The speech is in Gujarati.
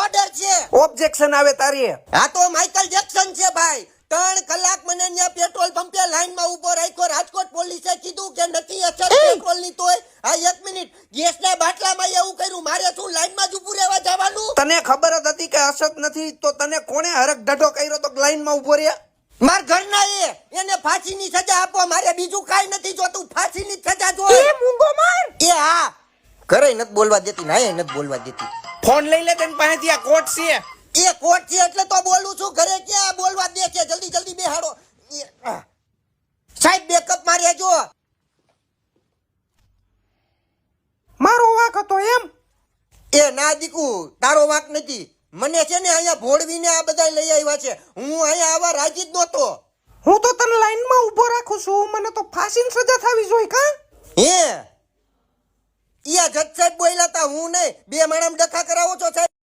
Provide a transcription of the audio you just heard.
ઓર્ડર છે. ઓબ્જેક્શન આવે તારી. આ તો માઇકલ જેક્સન છે ભાઈ. 3 કલાક મને ન્યા પેટ્રોલ પંપે લાઈનમાં ઊભો રાખ્યો. રાજકોટ પોલીસે કીધું કે નથી અસર પેટ્રોલની. તોય આ 1 મિનિટ ગેસના બાટલામાં એવું કર્યું. મારે શું લાઈનમાં જ ઊભું રહેવા જવાનું? તને ખબર જ હતી કે અસત નથી તો તને કોણે હરક ઢઢો કર્યો તો લાઈનમાં ઊભો રહ્યા? માર ઘરના એને ફાંસીની સજા આપો. મારે બીજું કાઈ નથી જોતું. ફાંસીની સજા જોઈએ. એ મૂંગો માર. એ હા, ઘરે નથી બોલવા દેતી, નાય નથી બોલવા દેતી. ફોન લઈ લે તેની પાસેથી. આ કોટ છે. એ કોટ છે એટલે તો બોલું છું. ઘરે ક્યાં બોલવા દે છે? જલ્દી જલ્દી બેહાડો. સાહેબ બેકઅપ મારે જો. મારો વાંક હતો એમ? એ ના દીકુ, તારો વાંક નથી. મને છે ને અહીંયા ભોળવીને આ બધા લઈ આવ્યા છે. હું અહીંયા આવા રાજી જ નહોતો. હું તો તને લાઈનમાં ઊભો રાખું છું. મને તો ફાંસીની સજા થવી જોઈએ કા? હે ઈયા જજ સાહેબ બોલ્યા તા, હું નહીં. 2 માણસ ડખા કરાવો છો સાહેબ.